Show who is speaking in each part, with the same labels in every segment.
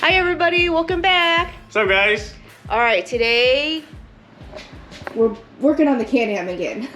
Speaker 1: Hi everybody, welcome back.
Speaker 2: What's up, guys?
Speaker 1: All right, today we're working on the CanAm again.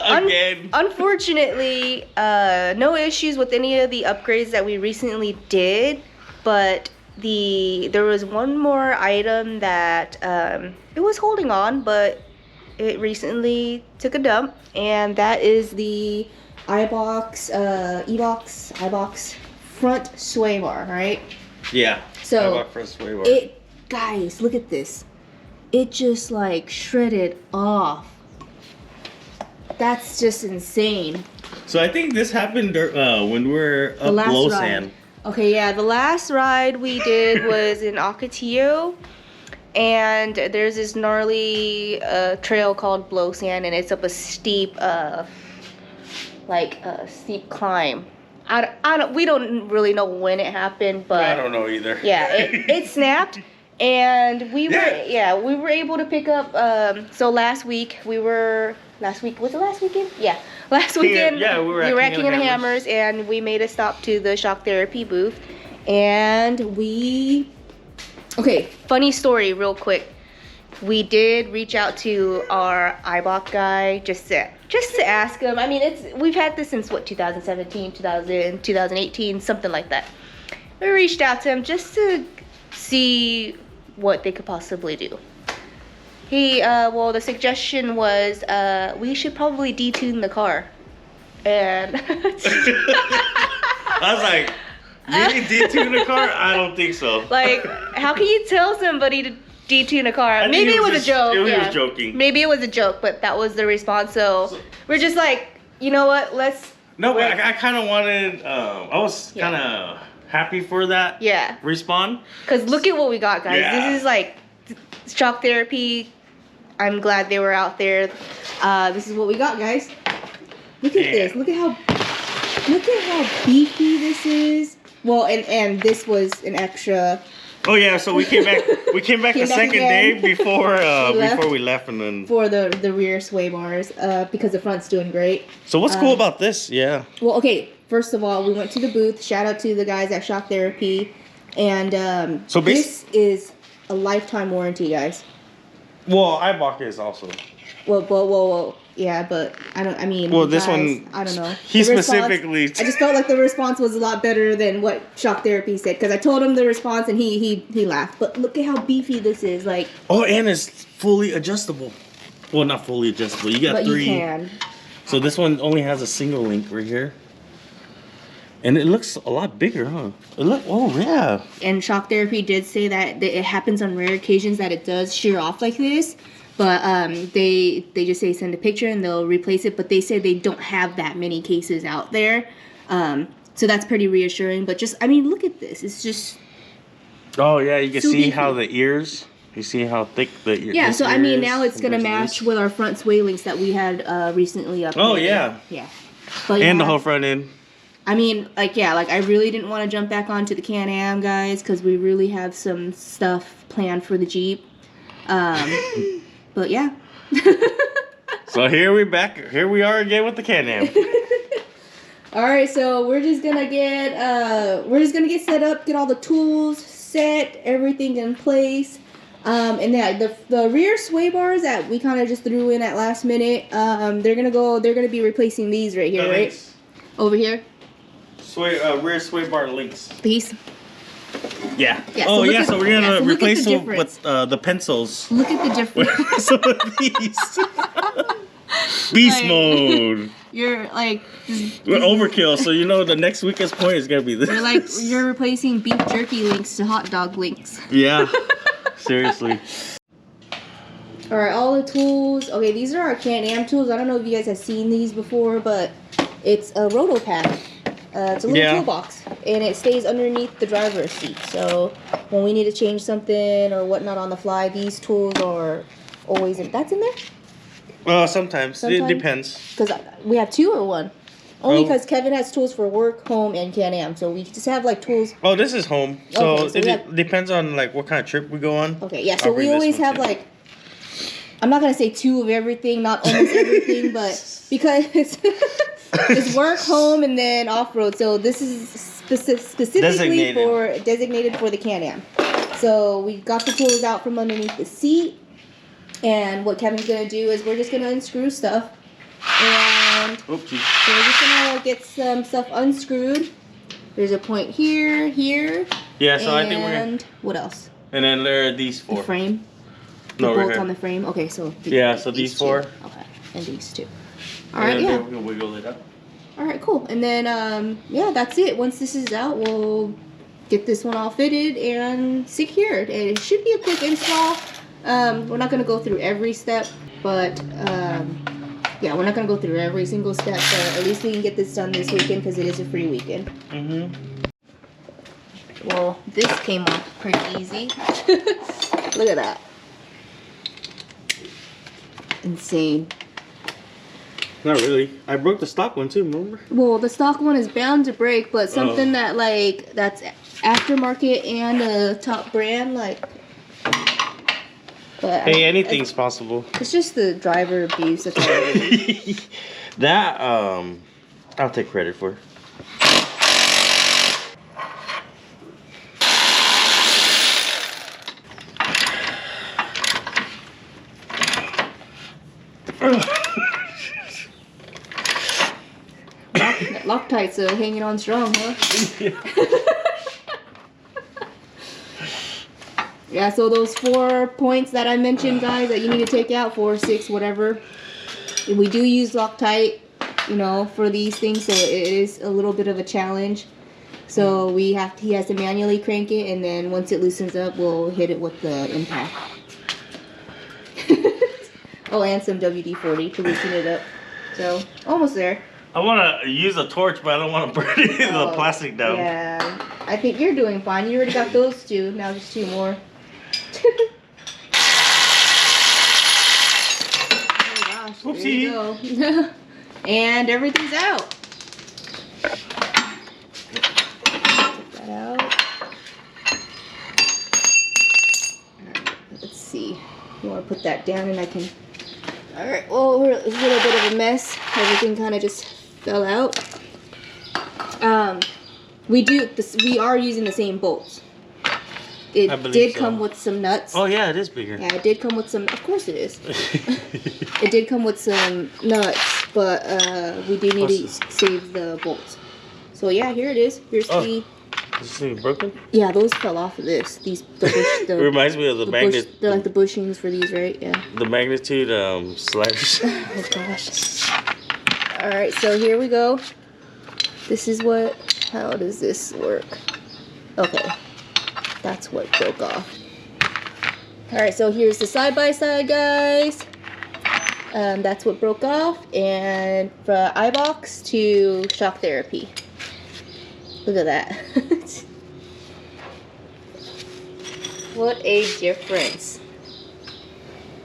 Speaker 2: Again.
Speaker 1: Unfortunately, no issues with any of the upgrades that we recently did, but there was one more item that it was holding on, but it recently took a dump, and that is the Eibach Front Sway Bar, right?
Speaker 2: Yeah.
Speaker 1: So
Speaker 2: Eibach Front Sway Bar.
Speaker 1: Guys, look at this. It just like shredded off. That's just insane.
Speaker 2: So I think this happened when we were up Blow Sand.
Speaker 1: Okay, yeah, the last ride we did was in Ocotillo, and there's this gnarly trail called Blow Sand, and it's up a steep, steep climb. We don't really know when it happened, but
Speaker 2: I don't know either.
Speaker 1: Yeah, it snapped, and we were able to pick up. So last week was it last weekend? Yeah, last weekend.
Speaker 2: We were at
Speaker 1: King of the Hammers, and we made a stop to the shock therapy booth, and okay, funny story, real quick. We did reach out to our Eibach guy just to ask him. I mean, we've had this since what, 2017, 2018, something like that. We reached out to him just to see what they could possibly do. The suggestion was we should probably detune the car. And
Speaker 2: I was like, really detune the car? I don't think so.
Speaker 1: Like, how can you tell somebody to detune a car? Maybe it was a joke.
Speaker 2: He was joking.
Speaker 1: Maybe it was a joke, but that was the response. So we're just like, you know what? Let's.
Speaker 2: No, but I kind of wanted. I was kind of happy for that.
Speaker 1: Yeah.
Speaker 2: Respawn.
Speaker 1: Cause look at what we got, guys.
Speaker 2: Yeah.
Speaker 1: This is like shock therapy. I'm glad they were out there. This is what we got, guys. Look at this. Look at how beefy this is. Well, and this was an extra.
Speaker 2: Oh yeah, so we came back. We came back the second day before we left, and then
Speaker 1: for the rear sway bars because the front's doing great.
Speaker 2: So what's cool about this? Yeah.
Speaker 1: Well, okay. First of all, we went to the booth. Shout out to the guys at Shock Therapy, and this is a lifetime warranty, guys.
Speaker 2: Well, Eibach is also.
Speaker 1: Well, yeah, but I don't. I mean,
Speaker 2: well, this
Speaker 1: guys,
Speaker 2: one.
Speaker 1: I don't know.
Speaker 2: He specifically.
Speaker 1: I just felt like the response was a lot better than what Shock Therapy said, because I told him the response and he laughed. But look at how beefy this is, like.
Speaker 2: Oh, and it's fully adjustable. Well, not fully adjustable. You got three.
Speaker 1: You can.
Speaker 2: So this one only has a single link right here. And it looks a lot bigger, huh? Oh yeah.
Speaker 1: And Shock Therapy did say that it happens on rare occasions that it does shear off like this. But they just say send a picture and they'll replace it. But they say they don't have that many cases out there. So that's pretty reassuring. But just, I mean, look at this. It's just...
Speaker 2: Oh, yeah. You can see how the ears... You see how thick the ears...
Speaker 1: Yeah, so I mean, now it's going to match with our front sway links that we had recently updated.
Speaker 2: Oh, yeah.
Speaker 1: Yeah. But
Speaker 2: and the whole front end.
Speaker 1: I mean, I really didn't want to jump back onto the CanAm, guys, because we really have some stuff planned for the Jeep. But yeah.
Speaker 2: So here we are again with the CanAm.
Speaker 1: All right, so we're just gonna get set up, get all the tools set, everything in place. And the rear sway bars that we kind of just threw in at last minute, they're gonna be replacing these right here, right? Over here.
Speaker 2: Rear sway bar links.
Speaker 1: These.
Speaker 2: Yeah. So so we're gonna replace them with the pencils.
Speaker 1: Look at the difference.
Speaker 2: Some of these. Beast mode.
Speaker 1: You're like.
Speaker 2: We're overkill, so you know the next weakest point is gonna be this.
Speaker 1: You're replacing beef jerky links to hot dog links.
Speaker 2: Yeah. Seriously.
Speaker 1: All right, all the tools. Okay, these are our CanAm tools. I don't know if you guys have seen these before, but it's a roto pack. It's a little toolbox, and it stays underneath the driver's seat. So when we need to change something or whatnot on the fly, these tools are always in. That's in there?
Speaker 2: Well, sometimes. It depends.
Speaker 1: Because we have two or one? Only because Kevin has tools for work, home, and CanAm. So we just have like tools.
Speaker 2: Oh, this is home. So, it depends on like what kind of trip we go on.
Speaker 1: Okay, yeah. So we always have like, I'm not going to say two of everything, not almost everything, but because it's work, home, and then off-road. So this is specifically designated for the Can-Am. So we got the tools out from underneath the seat, and what Kevin's gonna do is we're just gonna unscrew stuff, and
Speaker 2: Oopsie.
Speaker 1: so we're just gonna get some stuff unscrewed. There's a point here, here.
Speaker 2: Yeah, so I think we're
Speaker 1: and
Speaker 2: gonna...
Speaker 1: what else?
Speaker 2: And then there are these 4.
Speaker 1: The frame. The
Speaker 2: No, right
Speaker 1: bolts
Speaker 2: here.
Speaker 1: on the frame. Okay, so
Speaker 2: Yeah, so these 4.
Speaker 1: Two. Okay, and these 2. All right, yeah.
Speaker 2: We'll wiggle it up.
Speaker 1: All right, cool. And then, yeah, that's it. Once this is out, we'll get this one all fitted and secured. And it should be a quick install. We're not going to go through every step, but, yeah, we're not going to go through every single step. But at least we can get this done this weekend because it is a free weekend.
Speaker 2: Mm-hmm.
Speaker 1: Well, this came off pretty easy. Look at that. Insane.
Speaker 2: Not really. I broke the stock one too, remember?
Speaker 1: Well, the stock one is bound to break, but something that like that's aftermarket and a top brand, like. But
Speaker 2: hey, anything's possible.
Speaker 1: It's just the driver abuse. That's all it is.
Speaker 2: That I'll take credit for.
Speaker 1: Loctite's hanging on strong, huh? Yeah, so those 4 points that I mentioned, guys, that you need to take out, 4, 6, whatever. And we do use Loctite, you know, for these things, so it is a little bit of a challenge. So he has to manually crank it, and then once it loosens up, we'll hit it with the impact. Oh, and some WD-40 to loosen it up. So, almost there.
Speaker 2: I want to use a torch, but I don't want to burn the plastic down.
Speaker 1: Yeah, I think you're doing fine. You already got those 2. Now just 2 more. Oh gosh, there you go. And everything's out. Take that out. Let's see. You want to put that down, and I can. All right. Well, we're a little bit of a mess. Everything kind of just fell out. We are using the same bolts. It did come with some nuts.
Speaker 2: Oh yeah, it is bigger.
Speaker 1: Yeah, it did come with some. Of course it is. It did come with some nuts, but we do need to save the bolts. So yeah, here it is. Here's the.
Speaker 2: This thing broken?
Speaker 1: Yeah, those fell off of this.
Speaker 2: It reminds me of the magnet.
Speaker 1: They're like the bushings for these, right? Yeah.
Speaker 2: The magnitude sliders.
Speaker 1: Oh gosh. All right, so here we go. This is what. How does this work? Okay, that's what broke off. All right, so here's the side-by-side, guys. That's what broke off, and from Eibach to shock therapy. Look at that. What a difference.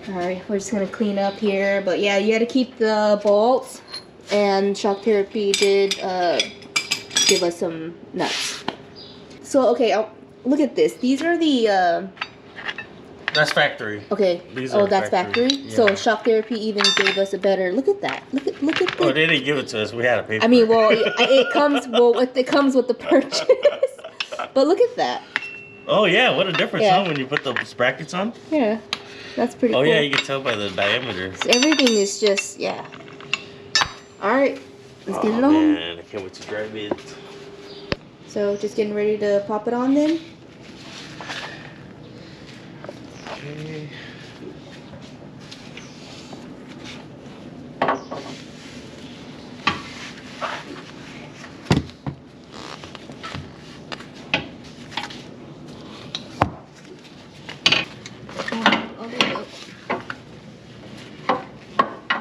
Speaker 1: Alright, we're just going to clean up here. But yeah, you got to keep the bolts. And shock therapy did give us some nuts. So, okay, look at this. These are the...
Speaker 2: That's factory.
Speaker 1: Okay. That's factory. Yeah. So shock therapy even gave us a better. Look at that. Look at.
Speaker 2: Oh, they didn't give it to us. We had to pay for it.
Speaker 1: I mean, well, it comes with the purchase. But look at that.
Speaker 2: Oh yeah, what a difference, huh? When you put the sprockets on.
Speaker 1: Yeah, that's pretty.
Speaker 2: Oh
Speaker 1: cool.
Speaker 2: Yeah, you can tell by the diameter.
Speaker 1: So everything is just All right, let's get it on.
Speaker 2: Man, I can't wait to drive it.
Speaker 1: So just getting ready to pop it on then.
Speaker 2: Okay.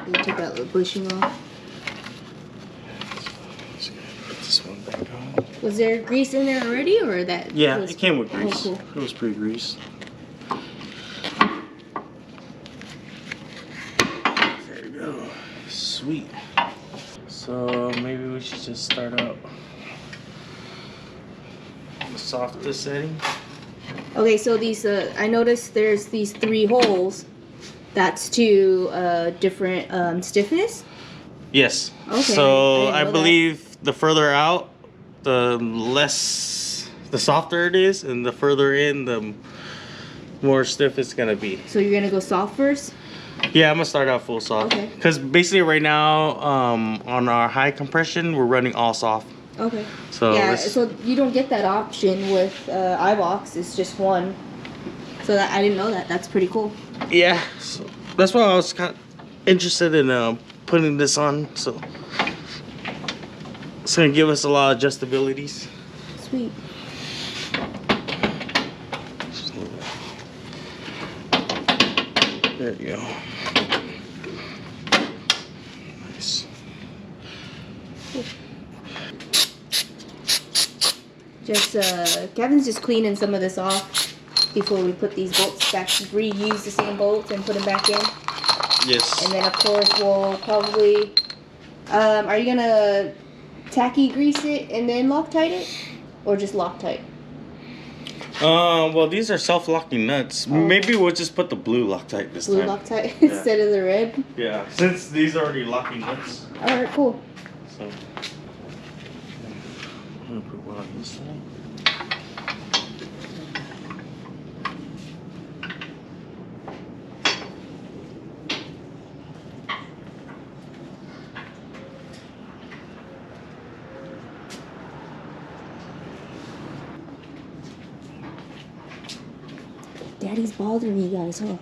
Speaker 1: You take that little bushing off.
Speaker 2: Just gonna put this one back on.
Speaker 1: Was there grease in there already, or that?
Speaker 2: Yeah, it came with grease.
Speaker 1: Oh, cool.
Speaker 2: It was pre-greased. There you go. Sweet. So maybe we should just start out on the softest setting.
Speaker 1: Okay, so these I noticed there's these 3 holes. That's to different stiffness.
Speaker 2: Yes.
Speaker 1: Okay.
Speaker 2: So I believe the further out, the softer it is, and the further in, the more stiff it's gonna be.
Speaker 1: So you're gonna go soft first?
Speaker 2: Yeah, I'm gonna start out full soft.
Speaker 1: Okay.
Speaker 2: Because basically right now, on our high compression, we're running all soft.
Speaker 1: Okay.
Speaker 2: So
Speaker 1: yeah, so you don't get that option with Eibach. It's just one. So that, I didn't know that. That's pretty cool.
Speaker 2: Yeah, so that's why I was kind of interested in putting this on. So it's gonna give us a lot of adjustabilities.
Speaker 1: Sweet.
Speaker 2: There you go. Nice.
Speaker 1: Just Kevin's just cleaning some of this off before we put these bolts back. Reuse the same bolts and put them back in.
Speaker 2: Yes.
Speaker 1: And then of course we'll probably. Are you gonna tacky grease it and then Loctite it, or just Loctite?
Speaker 2: Well, these are self-locking nuts.
Speaker 1: Oh.
Speaker 2: Maybe we'll just put the blue Loctite this
Speaker 1: Blue
Speaker 2: time.
Speaker 1: Loctite
Speaker 2: Yeah.
Speaker 1: instead of the red.
Speaker 2: Yeah, since these are already locking nuts.
Speaker 1: All right, cool.
Speaker 2: So I'm gonna put one on this side.
Speaker 1: Daddy's bothering you guys, huh?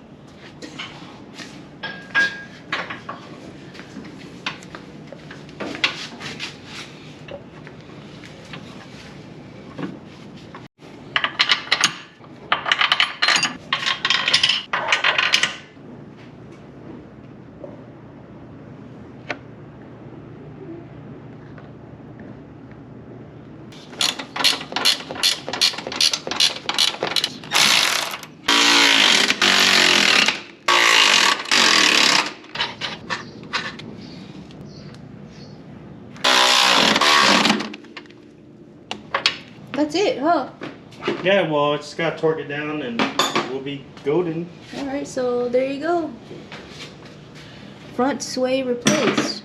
Speaker 1: That's it, huh?
Speaker 2: Yeah, well, just gotta torque it down and we'll be golden.
Speaker 1: Alright, so there you go. Front sway replaced.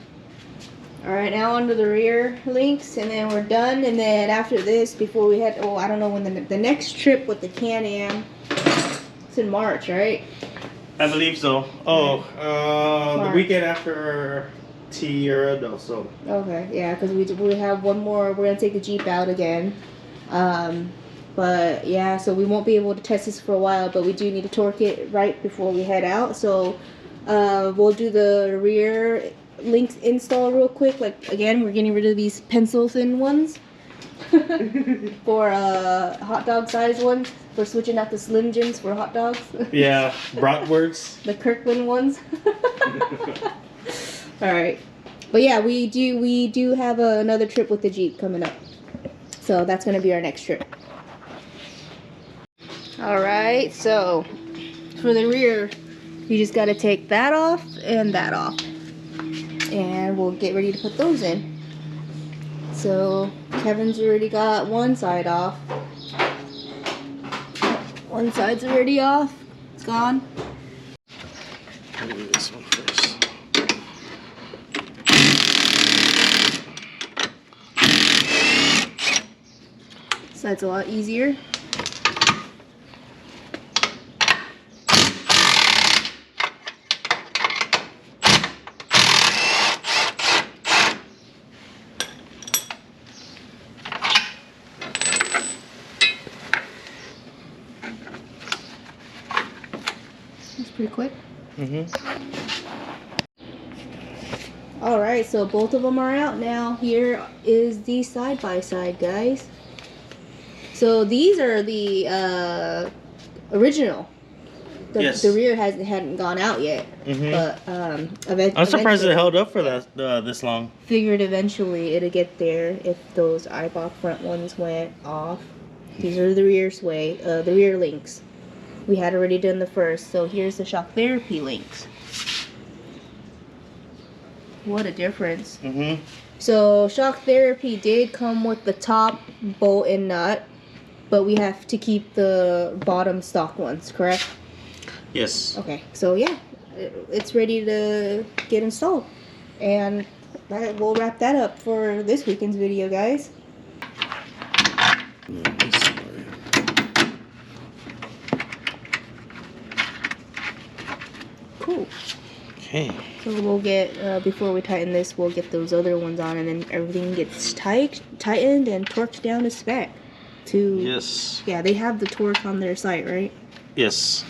Speaker 1: Alright, now onto the rear links, and then we're done. And then after this, before we head, oh, I don't know when the next trip with the CanAm, it's in March, right?
Speaker 2: I believe so. Oh, the
Speaker 1: March.
Speaker 2: weekend after Tierra, so.
Speaker 1: Okay, yeah, because we have one more. We're gonna take the Jeep out again. But yeah, so we won't be able to test this for a while, but we do need to torque it right before we head out. So we'll do the rear links install real quick. Like, again, we're getting rid of these pencil thin ones for hot dog size ones. We're switching out the Slim Jims for hot dogs.
Speaker 2: Yeah, bratwursts.
Speaker 1: The Kirkland ones. All right, but yeah, we do have another trip with the Jeep coming up, so that's gonna be our next trip. All right, so for the rear, you just got to take that off and that off, and we'll get ready to put those in. So Kevin's already got one side off. One side's already off. It's gone.
Speaker 2: I'll do this one first.
Speaker 1: So that's a lot easier. That's pretty quick. Alright, so both of them are out now. Here is the side-by-side, guys. So these are the original.
Speaker 2: Yes.
Speaker 1: The rear hadn't gone out yet. But
Speaker 2: I'm surprised it held up for that this long.
Speaker 1: Figured eventually it'd get there if those Eibach front ones went off. These are the rear sway, the rear links. We had already done the first, so here's the shock therapy links. What a difference. So shock therapy did come with the top bolt and nut, but we have to keep the bottom stock ones, correct?
Speaker 2: Yes.
Speaker 1: Okay, so yeah, it's ready to get installed. And we'll wrap that up for this weekend's video, guys. Cool.
Speaker 2: Okay.
Speaker 1: So we'll get, before we tighten this, we'll get those other ones on, and then everything gets tightened and torqued down to spec.
Speaker 2: Yes.
Speaker 1: Yeah, they have the torque on their site, right?
Speaker 2: Yes.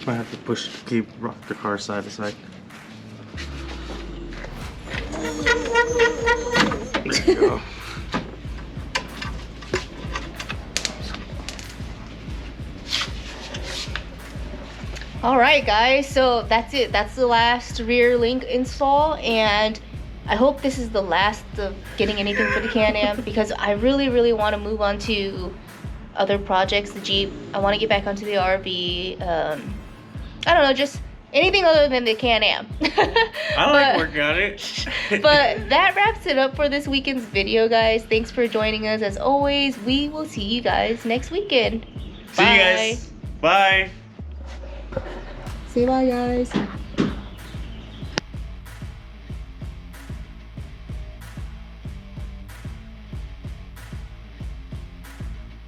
Speaker 2: I have to push to keep rock the car side to side. There you go.
Speaker 1: All right, guys, so that's it. That's the last rear link install, and I hope this is the last of getting anything for the Can-Am, because I really, really want to move on to other projects, the Jeep. I want to get back onto the RV. I don't know, just anything other than the Can-Am.
Speaker 2: I like working on it.
Speaker 1: But that wraps it up for this weekend's video, guys. Thanks for joining us. As always, we will see you guys next weekend.
Speaker 2: See you guys. Bye.
Speaker 1: Say bye, guys.